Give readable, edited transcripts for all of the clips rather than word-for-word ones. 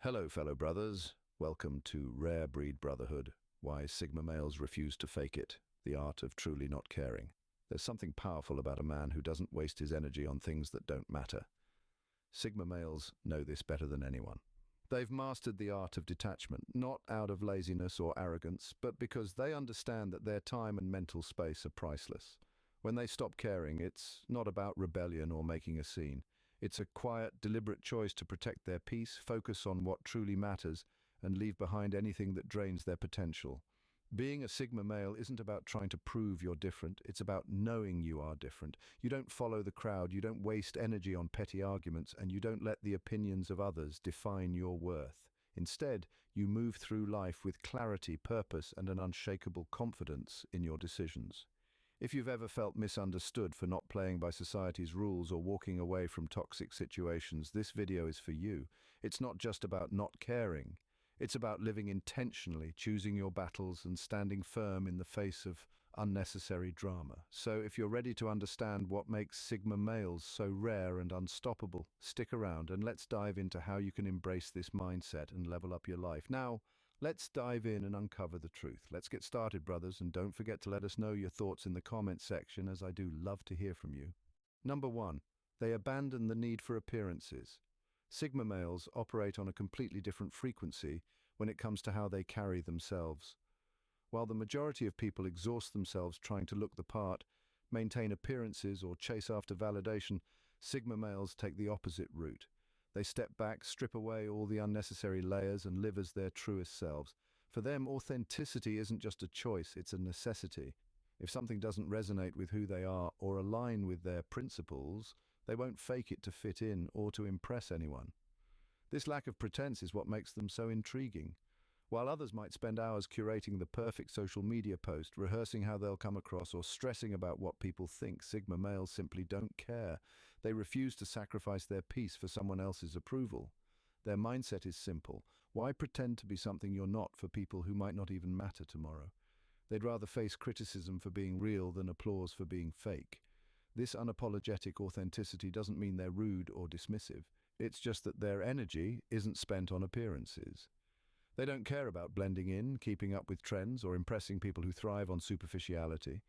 Hello, fellow brothers. Welcome to Rare Breed Brotherhood, Why Sigma Males Refuse to Fake It, the Art of Truly Not Caring. There's something powerful about a man who doesn't waste his energy on things that don't matter. Sigma males know this better than anyone. They've mastered the art of detachment, not out of laziness or arrogance, but because they understand that their time and mental space are priceless. When they stop caring, it's not about rebellion or making a scene. It's a quiet, deliberate choice to protect their peace, focus on what truly matters, and leave behind anything that drains their potential. Being a Sigma male isn't about trying to prove you're different, it's about knowing you are different. You don't follow the crowd, you don't waste energy on petty arguments, and you don't let the opinions of others define your worth. Instead, you move through life with clarity, purpose, and an unshakable confidence in your decisions. If you've ever felt misunderstood for not playing by society's rules or walking away from toxic situations, this video is for you. It's not just about not caring. It's about living intentionally, choosing your battles, and standing firm in the face of unnecessary drama. So if you're ready to understand what makes Sigma males so rare and unstoppable, stick around and let's dive into how you can embrace this mindset and level up your life. Now, let's dive in and uncover the truth. Let's get started, brothers, and don't forget to let us know your thoughts in the comments section, as I do love to hear from you. Number 1. They abandon the need for appearances. Sigma males operate on a completely different frequency when it comes to how they carry themselves. While the majority of people exhaust themselves trying to look the part, maintain appearances, or chase after validation, Sigma males take the opposite route. They step back, strip away all the unnecessary layers, and live as their truest selves. For them, authenticity isn't just a choice, it's a necessity. If something doesn't resonate with who they are or align with their principles, they won't fake it to fit in or to impress anyone. This lack of pretense is what makes them so intriguing. While others might spend hours curating the perfect social media post, rehearsing how they'll come across, or stressing about what people think, Sigma males simply don't care. They refuse to sacrifice their peace for someone else's approval. Their mindset is simple. Why pretend to be something you're not for people who might not even matter tomorrow? They'd rather face criticism for being real than applause for being fake. This unapologetic authenticity doesn't mean they're rude or dismissive. It's just that their energy isn't spent on appearances. They don't care about blending in, keeping up with trends, or impressing people who thrive on superficiality.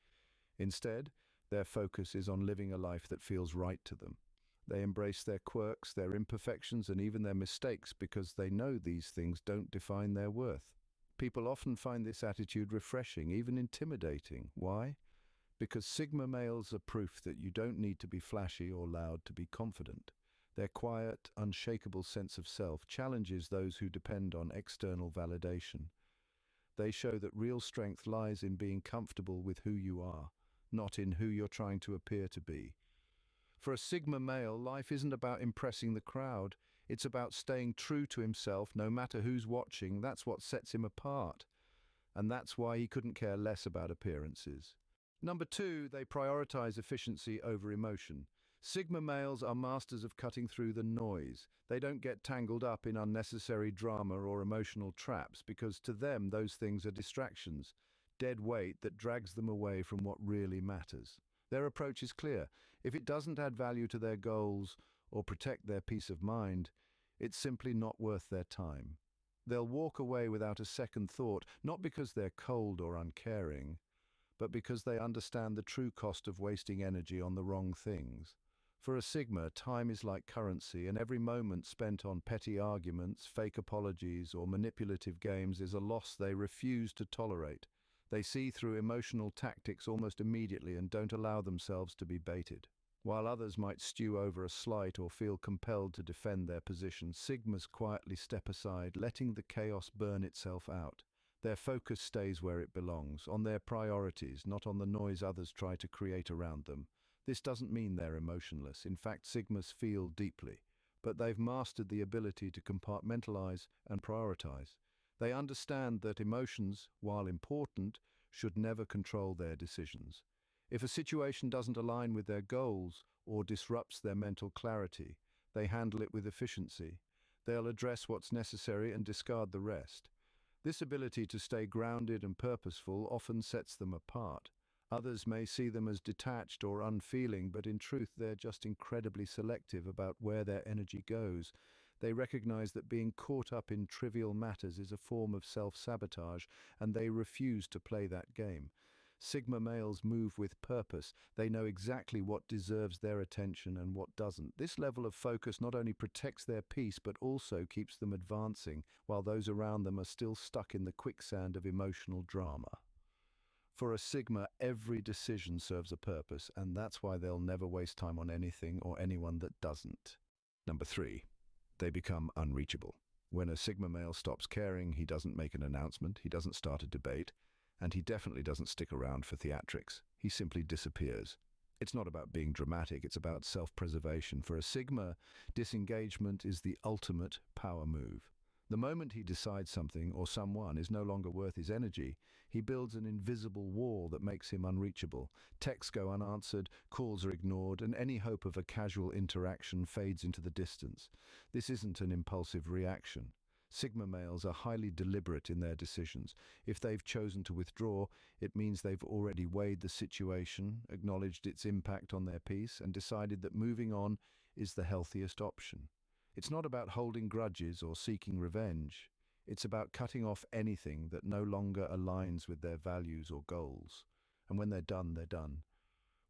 Instead, their focus is on living a life that feels right to them. They embrace their quirks, their imperfections, and even their mistakes because they know these things don't define their worth. People often find this attitude refreshing, even intimidating. Why? Because Sigma males are proof that you don't need to be flashy or loud to be confident. Their quiet, unshakable sense of self challenges those who depend on external validation. They show that real strength lies in being comfortable with who you are, not in who you're trying to appear to be. For a Sigma male, life isn't about impressing the crowd. It's about staying true to himself, no matter who's watching. That's what sets him apart. And that's why he couldn't care less about appearances. Number 2, they prioritize efficiency over emotion. Sigma males are masters of cutting through the noise. They don't get tangled up in unnecessary drama or emotional traps because to them those things are distractions, dead weight that drags them away from what really matters. Their approach is clear. If it doesn't add value to their goals or protect their peace of mind, it's simply not worth their time. They'll walk away without a second thought, not because they're cold or uncaring, but because they understand the true cost of wasting energy on the wrong things. For a Sigma, time is like currency, and every moment spent on petty arguments, fake apologies, or manipulative games is a loss they refuse to tolerate. They see through emotional tactics almost immediately and don't allow themselves to be baited. While others might stew over a slight or feel compelled to defend their position, Sigmas quietly step aside, letting the chaos burn itself out. Their focus stays where it belongs, on their priorities, not on the noise others try to create around them. This doesn't mean they're emotionless. In fact, Sigmas feel deeply, but they've mastered the ability to compartmentalize and prioritize. They understand that emotions, while important, should never control their decisions. If a situation doesn't align with their goals or disrupts their mental clarity, they handle it with efficiency. They'll address what's necessary and discard the rest. This ability to stay grounded and purposeful often sets them apart. Others may see them as detached or unfeeling, but in truth they're just incredibly selective about where their energy goes. They recognize that being caught up in trivial matters is a form of self-sabotage, and they refuse to play that game. Sigma males move with purpose. They know exactly what deserves their attention and what doesn't. This level of focus not only protects their peace but also keeps them advancing, while those around them are still stuck in the quicksand of emotional drama. For a Sigma, every decision serves a purpose, and that's why they'll never waste time on anything or anyone that doesn't. Number 3, they become unreachable. When a Sigma male stops caring, he doesn't make an announcement, he doesn't start a debate, and he definitely doesn't stick around for theatrics. He simply disappears. It's not about being dramatic, it's about self-preservation. For a Sigma, disengagement is the ultimate power move. The moment he decides something or someone is no longer worth his energy, he builds an invisible wall that makes him unreachable. Texts go unanswered, calls are ignored, and any hope of a casual interaction fades into the distance. This isn't an impulsive reaction. Sigma males are highly deliberate in their decisions. If they've chosen to withdraw, it means they've already weighed the situation, acknowledged its impact on their peace, and decided that moving on is the healthiest option. It's not about holding grudges or seeking revenge. It's about cutting off anything that no longer aligns with their values or goals. And when they're done, they're done.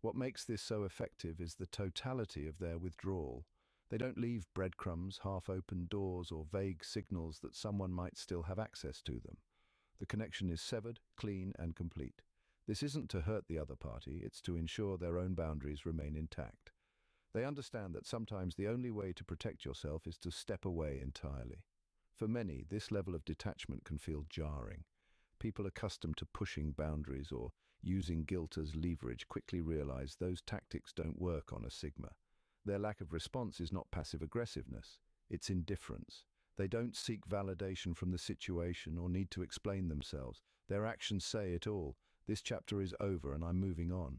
What makes this so effective is the totality of their withdrawal. They don't leave breadcrumbs, half-open doors, or vague signals that someone might still have access to them. The connection is severed, clean, and complete. This isn't to hurt the other party, it's to ensure their own boundaries remain intact. They understand that sometimes the only way to protect yourself is to step away entirely. For many, this level of detachment can feel jarring. People accustomed to pushing boundaries or using guilt as leverage quickly realize those tactics don't work on a Sigma. Their lack of response is not passive aggressiveness, it's indifference. They don't seek validation from the situation or need to explain themselves. Their actions say it all. This chapter is over and I'm moving on.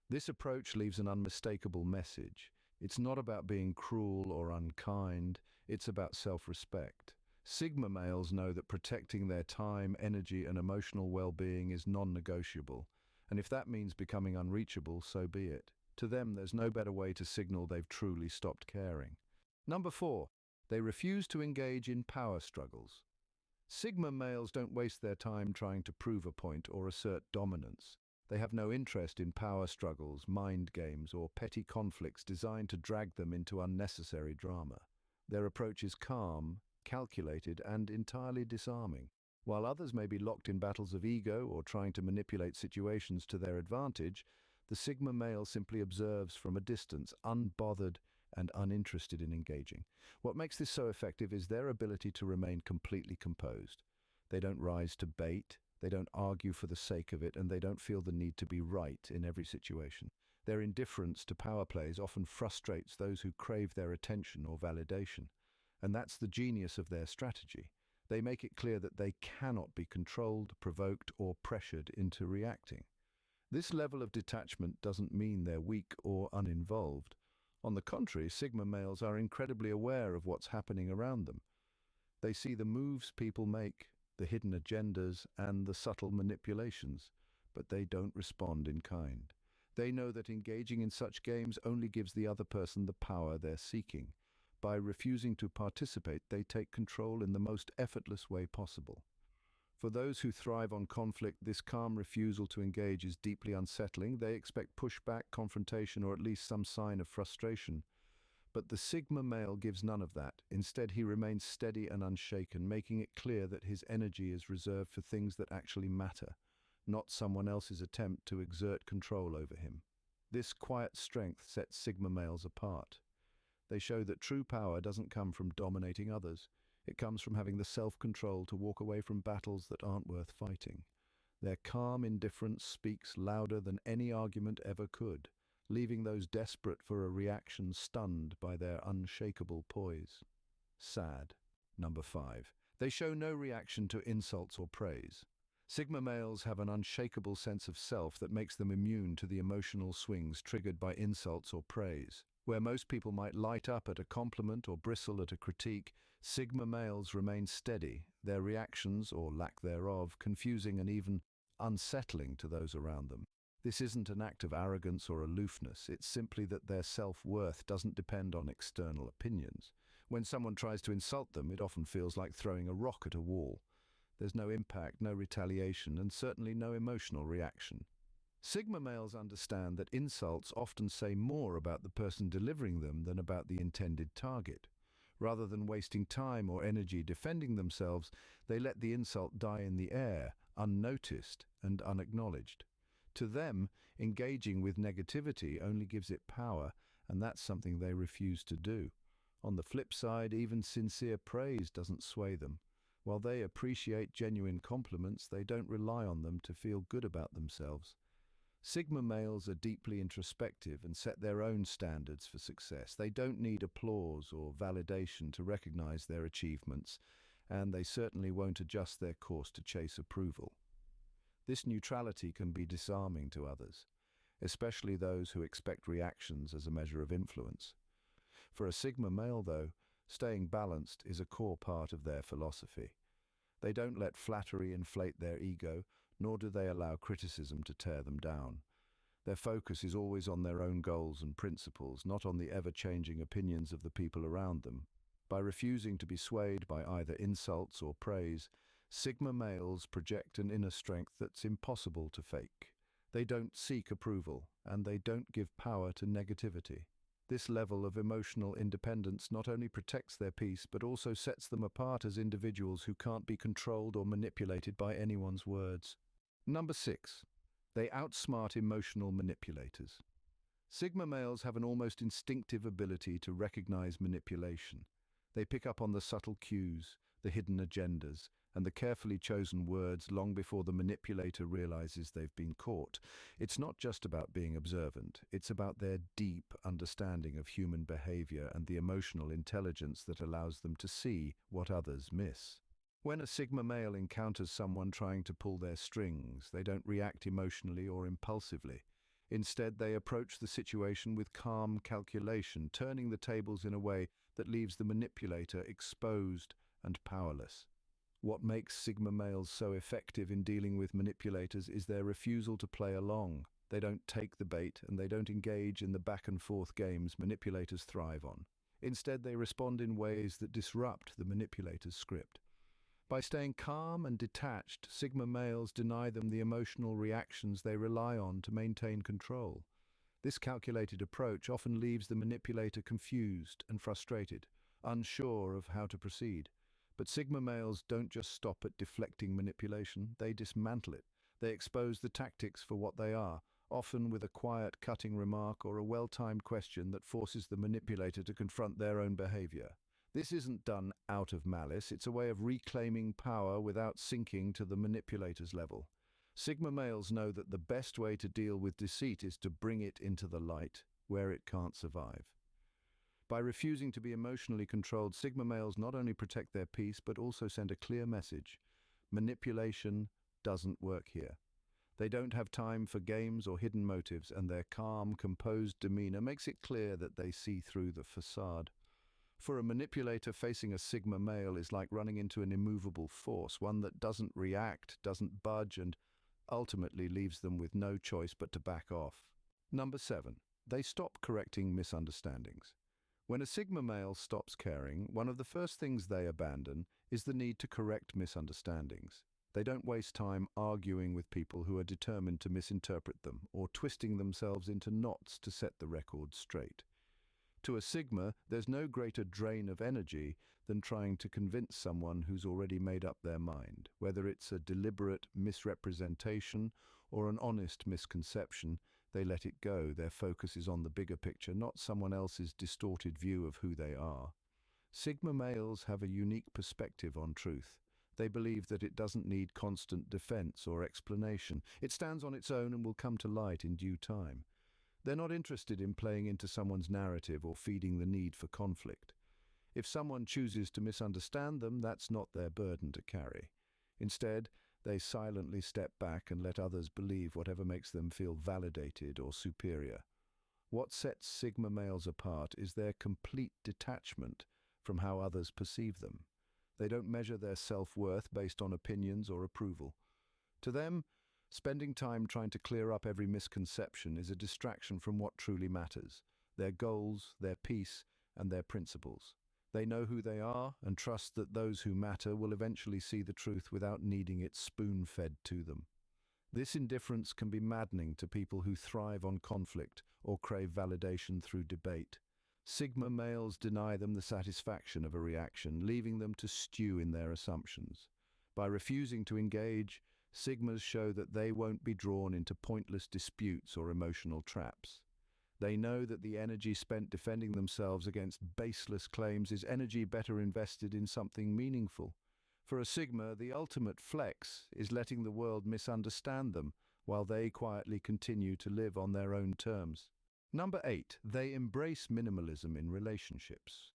This approach leaves an unmistakable message. It's not about being cruel or unkind, it's about self-respect. Sigma males know that protecting their time, energy, and emotional well-being is non-negotiable, and if that means becoming unreachable, so be it. To them, there's no better way to signal they've truly stopped caring. Number 4, they refuse to engage in power struggles. Sigma males don't waste their time trying to prove a point or assert dominance. They have no interest in power struggles, mind games, or petty conflicts designed to drag them into unnecessary drama. Their approach is calm, calculated, and entirely disarming. While others may be locked in battles of ego or trying to manipulate situations to their advantage, the Sigma male simply observes from a distance, unbothered and uninterested in engaging. What makes this so effective is their ability to remain completely composed. They don't rise to bait, they don't argue for the sake of it, and they don't feel the need to be right in every situation. Their indifference to power plays often frustrates those who crave their attention or validation. And that's the genius of their strategy. They make it clear that they cannot be controlled, provoked, or pressured into reacting. This level of detachment doesn't mean they're weak or uninvolved. On the contrary, Sigma males are incredibly aware of what's happening around them. They see the moves people make, the hidden agendas, and the subtle manipulations, but they don't respond in kind. They know that engaging in such games only gives the other person the power they're seeking. By refusing to participate, they take control in the most effortless way possible. For those who thrive on conflict, this calm refusal to engage is deeply unsettling. They expect pushback, confrontation, or at least some sign of frustration. But the Sigma male gives none of that. Instead, he remains steady and unshaken, making it clear that his energy is reserved for things that actually matter, not someone else's attempt to exert control over him. This quiet strength sets Sigma males apart. They show that true power doesn't come from dominating others. It comes from having the self-control to walk away from battles that aren't worth fighting. Their calm indifference speaks louder than any argument ever could, leaving those desperate for a reaction stunned by their unshakable poise. Sad. Number 5. They show no reaction to insults or praise. Sigma males have an unshakable sense of self that makes them immune to the emotional swings triggered by insults or praise. Where most people might light up at a compliment or bristle at a critique, Sigma males remain steady, their reactions, or lack thereof, confusing and even unsettling to those around them. This isn't an act of arrogance or aloofness, it's simply that their self-worth doesn't depend on external opinions. When someone tries to insult them, it often feels like throwing a rock at a wall. There's no impact, no retaliation, and certainly no emotional reaction. Sigma males understand that insults often say more about the person delivering them than about the intended target. Rather than wasting time or energy defending themselves, they let the insult die in the air, unnoticed and unacknowledged. To them, engaging with negativity only gives it power, and that's something they refuse to do. On the flip side, even sincere praise doesn't sway them. While they appreciate genuine compliments, they don't rely on them to feel good about themselves. Sigma males are deeply introspective and set their own standards for success. They don't need applause or validation to recognize their achievements, and they certainly won't adjust their course to chase approval. This neutrality can be disarming to others, especially those who expect reactions as a measure of influence. For a Sigma male, though, staying balanced is a core part of their philosophy. They don't let flattery inflate their ego, nor do they allow criticism to tear them down. Their focus is always on their own goals and principles, not on the ever-changing opinions of the people around them. By refusing to be swayed by either insults or praise, Sigma males project an inner strength that's impossible to fake. They don't seek approval, and they don't give power to negativity. This level of emotional independence not only protects their peace, but also sets them apart as individuals who can't be controlled or manipulated by anyone's words. Number 6. They outsmart emotional manipulators. Sigma males have an almost instinctive ability to recognize manipulation. They pick up on the subtle cues, the hidden agendas, and the carefully chosen words long before the manipulator realizes they've been caught. It's not just about being observant, it's about their deep understanding of human behavior and the emotional intelligence that allows them to see what others miss. When a Sigma male encounters someone trying to pull their strings, they don't react emotionally or impulsively. Instead, they approach the situation with calm calculation, turning the tables in a way that leaves the manipulator exposed and powerless. What makes Sigma males so effective in dealing with manipulators is their refusal to play along. They don't take the bait, and they don't engage in the back-and-forth games manipulators thrive on. Instead, they respond in ways that disrupt the manipulator's script. By staying calm and detached, Sigma males deny them the emotional reactions they rely on to maintain control. This calculated approach often leaves the manipulator confused and frustrated, unsure of how to proceed. But Sigma males don't just stop at deflecting manipulation, they dismantle it. They expose the tactics for what they are, often with a quiet, cutting remark or a well-timed question that forces the manipulator to confront their own behavior. This isn't done out of malice, it's a way of reclaiming power without sinking to the manipulator's level. Sigma males know that the best way to deal with deceit is to bring it into the light, where it can't survive. By refusing to be emotionally controlled, Sigma males not only protect their peace, but also send a clear message. Manipulation doesn't work here. They don't have time for games or hidden motives, and their calm, composed demeanor makes it clear that they see through the facade. For a manipulator, facing a Sigma male is like running into an immovable force, one that doesn't react, doesn't budge, and ultimately leaves them with no choice but to back off. Number 7. They stop correcting misunderstandings. When a Sigma male stops caring, one of the first things they abandon is the need to correct misunderstandings. They don't waste time arguing with people who are determined to misinterpret them or twisting themselves into knots to set the record straight. To a Sigma, there's no greater drain of energy than trying to convince someone who's already made up their mind. Whether it's a deliberate misrepresentation or an honest misconception, they let it go. Their focus is on the bigger picture, not someone else's distorted view of who they are. Sigma males have a unique perspective on truth. They believe that it doesn't need constant defense or explanation. It stands on its own and will come to light in due time. They're not interested in playing into someone's narrative or feeding the need for conflict. If someone chooses to misunderstand them, that's not their burden to carry. Instead, they silently step back and let others believe whatever makes them feel validated or superior. What sets Sigma males apart is their complete detachment from how others perceive them. They don't measure their self-worth based on opinions or approval. To them, spending time trying to clear up every misconception is a distraction from what truly matters: their goals, their peace, and their principles. They know who they are and trust that those who matter will eventually see the truth without needing it spoon-fed to them. This indifference can be maddening to people who thrive on conflict or crave validation through debate. Sigma males deny them the satisfaction of a reaction, leaving them to stew in their assumptions. By refusing to engage, Sigmas show that they won't be drawn into pointless disputes or emotional traps. They know that the energy spent defending themselves against baseless claims is energy better invested in something meaningful. For a Sigma, the ultimate flex is letting the world misunderstand them while they quietly continue to live on their own terms. Number 8, they embrace minimalism in relationships.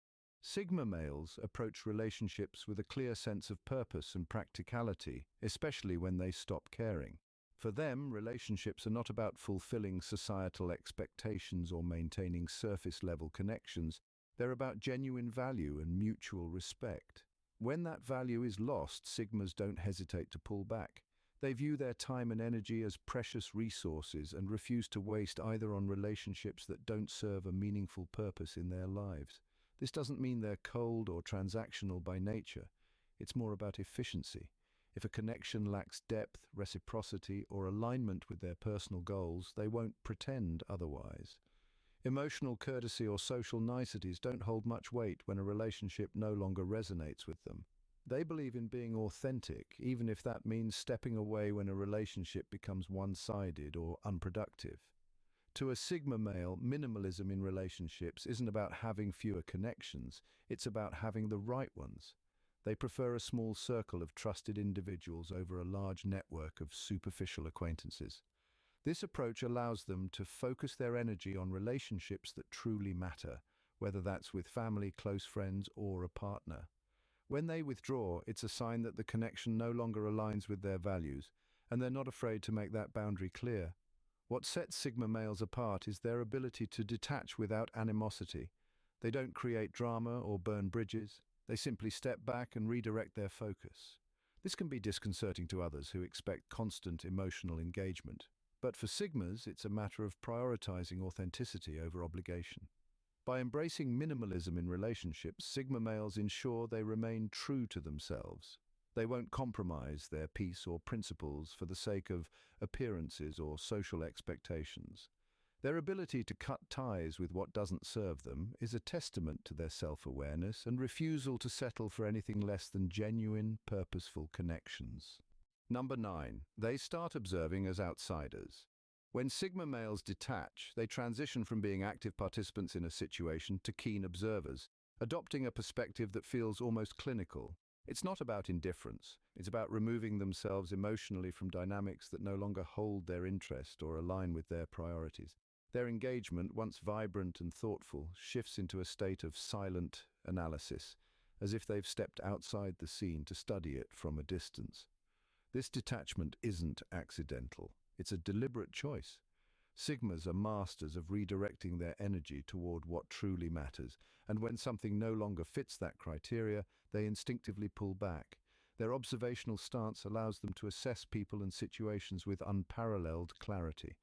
Sigma males approach relationships with a clear sense of purpose and practicality, especially when they stop caring. For them, relationships are not about fulfilling societal expectations or maintaining surface-level connections. They're about genuine value and mutual respect. When that value is lost, Sigmas don't hesitate to pull back. They view their time and energy as precious resources and refuse to waste either on relationships that don't serve a meaningful purpose in their lives. This doesn't mean they're cold or transactional by nature. It's more about efficiency. If a connection lacks depth, reciprocity, or alignment with their personal goals, they won't pretend otherwise. Emotional courtesy or social niceties don't hold much weight when a relationship no longer resonates with them. They believe in being authentic, even if that means stepping away when a relationship becomes one-sided or unproductive. To a Sigma male, minimalism in relationships isn't about having fewer connections, it's about having the right ones. They prefer a small circle of trusted individuals over a large network of superficial acquaintances. This approach allows them to focus their energy on relationships that truly matter, whether that's with family, close friends, or a partner. When they withdraw, it's a sign that the connection no longer aligns with their values, and they're not afraid to make that boundary clear. What sets Sigma males apart is their ability to detach without animosity. They don't create drama or burn bridges. They simply step back and redirect their focus. This can be disconcerting to others who expect constant emotional engagement. But for Sigmas, it's a matter of prioritizing authenticity over obligation. By embracing minimalism in relationships, Sigma males ensure they remain true to themselves. They won't compromise their peace or principles for the sake of appearances or social expectations. Their ability to cut ties with what doesn't serve them is a testament to their self-awareness and refusal to settle for anything less than genuine, purposeful connections. Number 9, they start observing as outsiders. When Sigma males detach, they transition from being active participants in a situation to keen observers, adopting a perspective that feels almost clinical. It's not about indifference. It's about removing themselves emotionally from dynamics that no longer hold their interest or align with their priorities. Their engagement, once vibrant and thoughtful, shifts into a state of silent analysis, as if they've stepped outside the scene to study it from a distance. This detachment isn't accidental. It's a deliberate choice. Sigmas are masters of redirecting their energy toward what truly matters, and when something no longer fits that criteria, they instinctively pull back. Their observational stance allows them to assess people and situations with unparalleled clarity.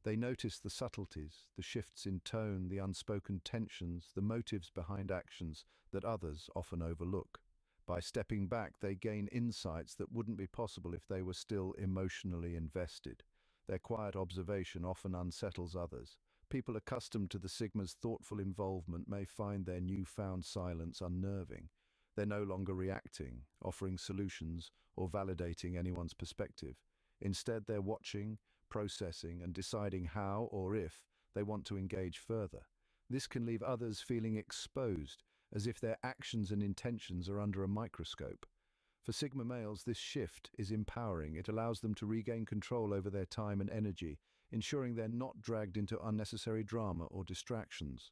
They notice the subtleties, the shifts in tone, the unspoken tensions, the motives behind actions that others often overlook. By stepping back, they gain insights that wouldn't be possible if they were still emotionally invested. Their quiet observation often unsettles others. People accustomed to the Sigma's thoughtful involvement may find their newfound silence unnerving. They're no longer reacting, offering solutions, or validating anyone's perspective. Instead, they're watching, processing, and deciding how or if they want to engage further. This can leave others feeling exposed, as if their actions and intentions are under a microscope. For Sigma males, this shift is empowering. It allows them to regain control over their time and energy, ensuring they're not dragged into unnecessary drama or distractions.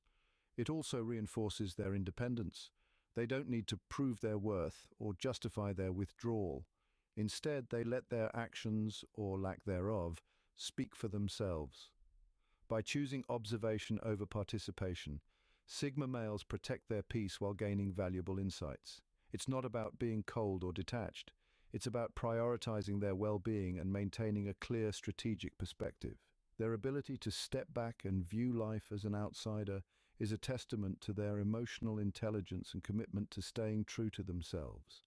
It also reinforces their independence. They don't need to prove their worth or justify their withdrawal. Instead, they let their actions, or lack thereof, speak for themselves. By choosing observation over participation, Sigma males protect their peace while gaining valuable insights. It's not about being cold or detached. It's about prioritizing their well-being and maintaining a clear strategic perspective. Their ability to step back and view life as an outsider is a testament to their emotional intelligence and commitment to staying true to themselves.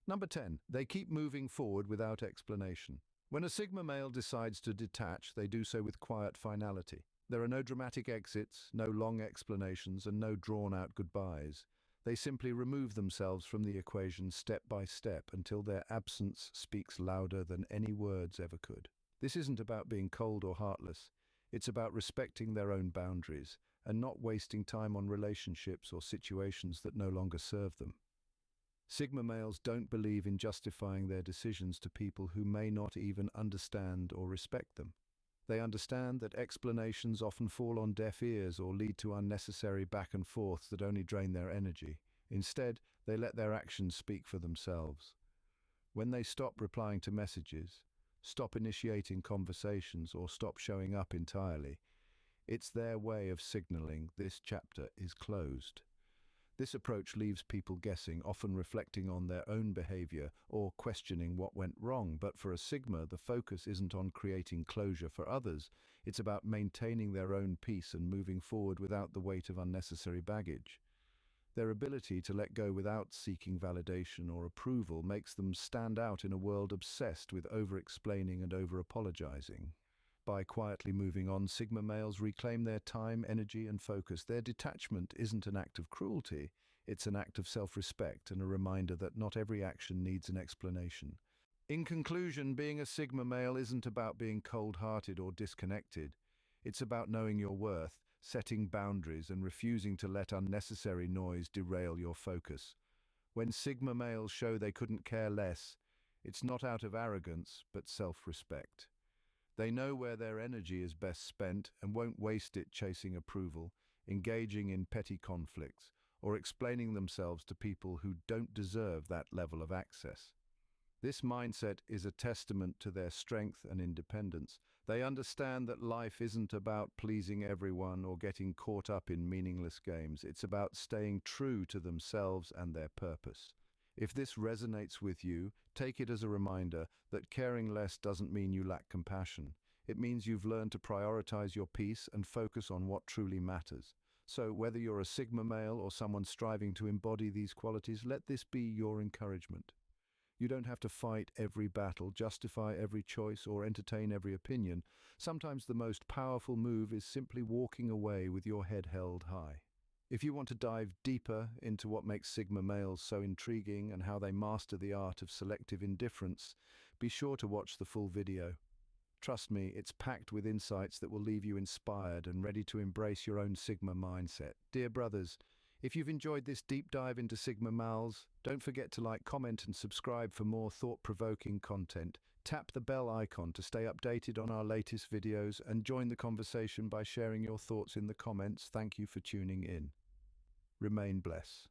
Number 10, they keep moving forward without explanation. When a Sigma male decides to detach, they do so with quiet finality. There are no dramatic exits, no long explanations, and no drawn-out goodbyes. They simply remove themselves from the equation step by step until their absence speaks louder than any words ever could. This isn't about being cold or heartless. It's about respecting their own boundaries and not wasting time on relationships or situations that no longer serve them. Sigma males don't believe in justifying their decisions to people who may not even understand or respect them. They understand that explanations often fall on deaf ears or lead to unnecessary back and forth that only drain their energy. Instead, they let their actions speak for themselves. When they stop replying to messages, stop initiating conversations, or stop showing up entirely, it's their way of signaling this chapter is closed. This approach leaves people guessing, often reflecting on their own behavior or questioning what went wrong. But for a Sigma, the focus isn't on creating closure for others. It's about maintaining their own peace and moving forward without the weight of unnecessary baggage. Their ability to let go without seeking validation or approval makes them stand out in a world obsessed with over-explaining and over-apologizing. By quietly moving on, Sigma males reclaim their time, energy, and focus. Their detachment isn't an act of cruelty, it's an act of self-respect and a reminder that not every action needs an explanation. In conclusion, being a Sigma male isn't about being cold-hearted or disconnected. It's about knowing your worth, setting boundaries, and refusing to let unnecessary noise derail your focus. When Sigma males show they couldn't care less, it's not out of arrogance, but self-respect. They know where their energy is best spent and won't waste it chasing approval, engaging in petty conflicts, or explaining themselves to people who don't deserve that level of access. This mindset is a testament to their strength and independence. They understand that life isn't about pleasing everyone or getting caught up in meaningless games. It's about staying true to themselves and their purpose. If this resonates with you, take it as a reminder that caring less doesn't mean you lack compassion. It means you've learned to prioritize your peace and focus on what truly matters. So whether you're a Sigma male or someone striving to embody these qualities, let this be your encouragement. You don't have to fight every battle, justify every choice, or entertain every opinion. Sometimes the most powerful move is simply walking away with your head held high. If you want to dive deeper into what makes Sigma males so intriguing and how they master the art of selective indifference, be sure to watch the full video. Trust me, it's packed with insights that will leave you inspired and ready to embrace your own Sigma mindset. Dear brothers, if you've enjoyed this deep dive into Sigma males, don't forget to like, comment, and subscribe for more thought-provoking content. Tap the bell icon to stay updated on our latest videos and join the conversation by sharing your thoughts in the comments. Thank you for tuning in. Remain blessed.